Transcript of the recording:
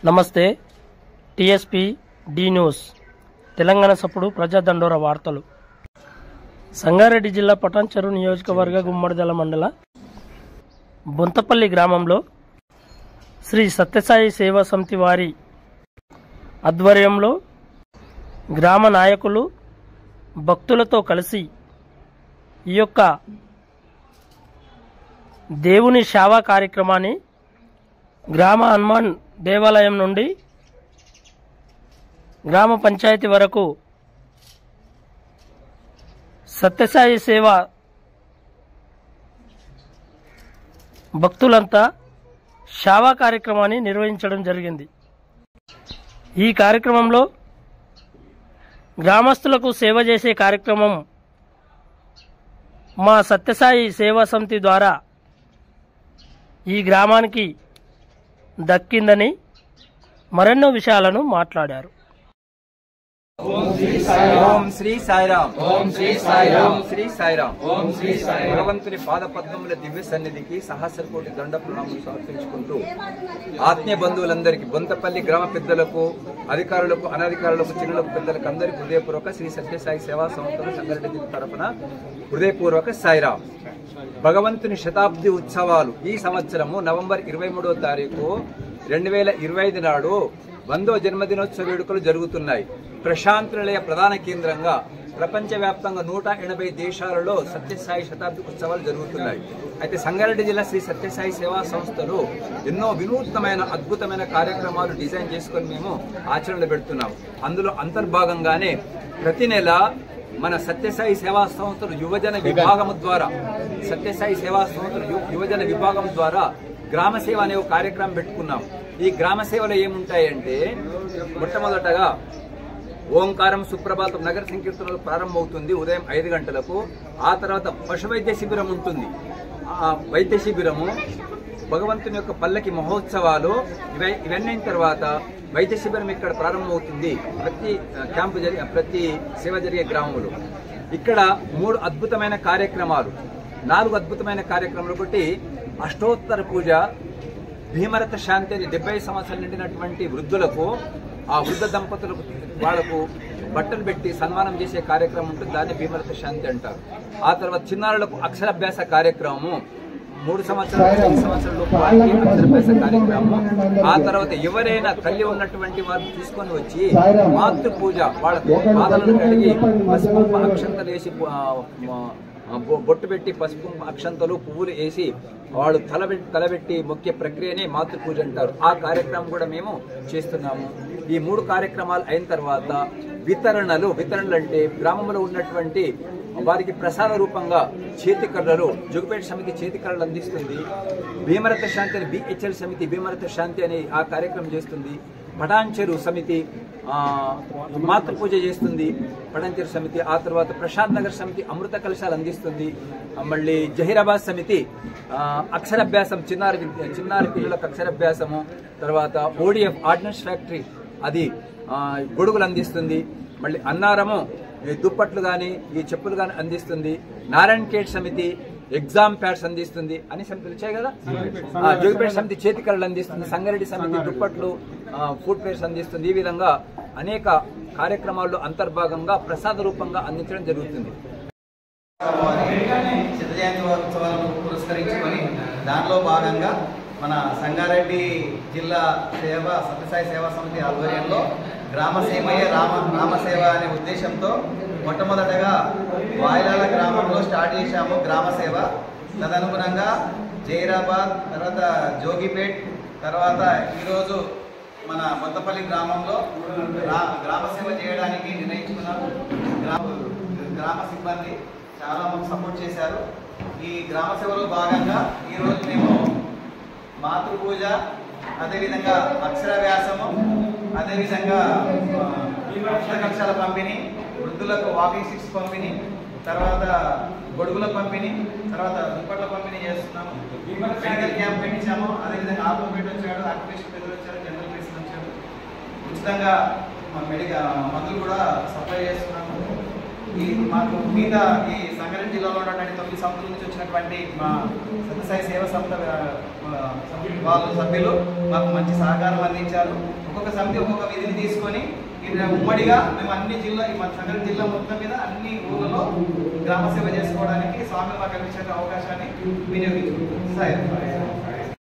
నమస్తే. Tsp D news Telangana సప్పుడు ప్రజాదండోర వార్తలు. సంగారెడ్డి జిల్లా పటాన్చెరు నియోజకవర్గ గుమ్మడిదల మండల బొంతపల్లి గ్రామంలో శ్రీ సత్యసాయి సేవా సమితి వారి ఆధ్వర్యంలో గ్రామ నాయకులు భక్తులతో కలిసి ఈ యొక్క దేవుని సేవా కార్యక్రమాన్ని గ్రామ హనుమాన్ దేవాలయం నుండి గ్రామ పంచాయతీ వరకు సత్యసాయి సేవ భక్తులంతా సేవా కార్యక్రమాన్ని నిర్వహించడం జరిగింది. ఈ కార్యక్రమంలో గ్రామస్తులకు సేవ చేసే కార్యక్రమం మా సత్యసాయి సేవా సమితి ద్వారా ఈ గ్రామానికి దక్కిందని మరెన్నో విషయాలను మాట్లాడారు. ఓం శ్రీ సాయిరాం, ఓం శ్రీ సాయిరాం, శ్రీ సాయిరాం, ఓం శ్రీ సాయిరాం. భగవంతుని పాద పద్మముల దివ్య సన్నిధికి సహస్ర కోటి దండ ప్రణామాలు సమర్పించుకుంటూ ఆత్మీయ బంధువులందరికీ, బొంతపల్లి గ్రామ పెద్దలకు, అధికారులకు, అనధికారులకు, చిన్నలకు, పెద్దలకు అందరికీ హృదయపూర్వక శ్రీ సత్యసాయి సేవా సంస్థలు సంగారెడ్డి జిల్లా తరఫున హృదయపూర్వక సాయిరాం. భగవంతుని శతాబ్ది ఉత్సవాలు ఈ సంవత్సరము నవంబర్ 23వ తారీఖు 2025 నాడు 100వ జన్మదినోత్సవ వేడుకలు జరుగుతున్నాయి. ప్రశాంత నిలయ ప్రధాన కేంద్రంగా ప్రపంచవ్యాప్తంగా 180 దేశాలలో సత్యసాయి శతాబ్ది ఉత్సవాలు జరుగుతున్నాయి. అయితే సంగారెడ్డి జిల్లా శ్రీ సత్యసాయి సేవా సంస్థలు ఎన్నో వినూత్నమైన అద్భుతమైన కార్యక్రమాలు డిజైన్ చేసుకొని మేము ఆచరణలో పెడుతున్నాం. అందులో అంతర్భాగంగానే ప్రతి నెల మన సత్యసాయి సేవా సంస్థలు యువజన విభాగం ద్వారా యువజన విభాగం ద్వారా గ్రామ సేవ అనే ఒక కార్యక్రమం పెట్టుకున్నాం. ఈ గ్రామ సేవలో ఏముంటాయంటే, మొట్టమొదటగా ఓంకారం సుప్రభాతం నగర సంకీర్తనలు ప్రారంభమవుతుంది ఉదయం 5 గంటలకు. ఆ తర్వాత పశు వైద్య శిబిరం ఉంటుంది. ఆ వైద్య శిబిరము, భగవంతుని యొక్క పల్లకి మహోత్సవాలు, ఇవన్నీ తర్వాత వైద్య శిబిరం ఇక్కడ ప్రారంభమవుతుంది. ప్రతి క్యాంపు ప్రతి సేవ జరిగే గ్రామంలో ఇక్కడ 3 అద్భుతమైన కార్యక్రమాలు, 4 అద్భుతమైన కార్యక్రమాలు. ఒకటి అష్టోత్తర పూజ, భీమరథ శాంతి అని 70 సంవత్సరాలు నిండినటువంటి వృద్ధులకు, ఆ వృద్ధ దంపతులకు వాళ్లకు బట్టలు పెట్టి సన్మానం చేసే కార్యక్రమం ఉంటుంది. దాన్ని భీమరథ శాంతి అంటారు. ఆ తర్వాత చిన్నారులకు అక్షరాభ్యాస కార్యక్రమము, 3 సంవత్సరాలు 5 సంవత్సరాల అక్షరాభ్యాస కార్యక్రమం. ఆ తర్వాత ఎవరైనా తల్లి ఉన్నటువంటి వారిని తీసుకొని వచ్చి మాతృ పూజ, వాళ్ళ పాదాలను కడిగి పసుపు అక్షంతలు వేసి బొట్టు పెట్టి పసుపు అక్షంతలు పువ్వులు వేసి వాళ్ళు తలబెట్టి మొక్కే ప్రక్రియనే మాతృ పూజ అంటారు. ఆ కార్యక్రమం కూడా మేము చేస్తున్నాము. ఈ 3 కార్యక్రమాలు అయిన తర్వాత వితరణలు అంటే గ్రామంలో ఉన్నటువంటి వారికి ప్రసాద రూపంగా చేతికర్రలు, జోగిపేట సమితి చేతికర్రలు అందిస్తుంది. భీమరథ శాంతి అని BHL సమితి భీమరథ శాంతి అని ఆ కార్యక్రమం చేస్తుంది. పటాన్చెరు సమితి మాతృ పూజ చేస్తుంది, పటాన్చెరు సమితి. ఆ తర్వాత ప్రశాంత్ నగర్ సమితి అమృత కలశాలు అందిస్తుంది. మళ్ళీ జహీరాబాద్ సమితి అక్షరాభ్యాసం, చిన్నారి పిల్లలకు అక్షరాభ్యాసము. తర్వాత ODF ఆర్డినెన్స్ ఫ్యాక్టరీ అది గొడుగులు అందిస్తుంది. మళ్ళీ అన్నారము దుప్పట్లు కానీ ఈ చెప్పులు కానీ అందిస్తుంది. నారాయణ ఖేడ్ సమితి ఎగ్జామ్ ప్యాడ్స్ అందిస్తుంది. అన్ని సమితులు వచ్చాయి కదా. జోగిపేట సమితి చేతికర్రలు అందిస్తుంది. సంగారెడ్డి సమితి దుప్పట్లు, ఫుడ్ పేర్స్ అందిస్తుంది. ఈ విధంగా అనేక కార్యక్రమాల్లో అంతర్భాగంగా ప్రసాద రూపంగా అందించడం జరుగుతుంది. శత జయంతి ఉత్సవాలను పురస్కరించుకొని దానిలో భాగంగా మన సంగారెడ్డి జిల్లా సత్యసాయి సేవా సమితి ఆధ్వర్యంలో గ్రామసేవయే రామసేవ అనే ఉద్దేశంతో మొట్టమొదటగా వాయిలాల గ్రామంలో స్టార్ట్ చేశాము గ్రామ సేవ. తదనుగుణంగా జైరాబాద్, తర్వాత జోగిపేట్, తర్వాత ఈరోజు మన బొంతపల్లి గ్రామంలో గ్రామ సేవ చేయడానికి నిర్ణయించుకున్నాము. గ్రామ సిబ్బంది చాలా మాకు సపోర్ట్ చేశారు. ఈ గ్రామ సేవలో భాగంగా ఈరోజు మేము మాతృపూజ, అదేవిధంగా అక్షరాభ్యాసము, అదేవిధంగా కక్షాల పంపిణీ, వృద్ధులకు వాకింగ్ స్టిక్స్ పంపిణీ, తర్వాత గొడుగుల పంపిణీ, తర్వాత దుప్పట్ల పంపిణీ చేస్తున్నాము. మెడికల్ క్యాంప్ పెట్టించాము. అదేవిధంగా ఆర్మోపేట వచ్చాడు, ఆక్యుపేషన్ పెద్దలు వచ్చారు, జనరల్ మెడిసిన్ వచ్చాడు. ఉచితంగా మందులు కూడా సప్లై చేస్తున్నాము. మాకు మిగతా ఈ సంగారెడ్డి జిల్లాలో ఉన్నటువంటి 9 సమితుల నుంచి వచ్చినటువంటి మా సత్యసాయి సేవా సంస్థ వాళ్ళు సభ్యులు మాకు మంచి సహకారం అందించారు. ఒక్కొక్క సమితి ఒక్కొక్క విధిని తీసుకొని ఉమ్మడిగా మేము అన్ని జిల్లా మన సంగారెడ్డి జిల్లా మొత్తం మీద అన్ని ఊళ్ళలో గ్రామ సేవ చేసుకోవడానికి స్వామి మాకు కల్పించిన అవకాశాన్ని వినియోగించుకుంటాం.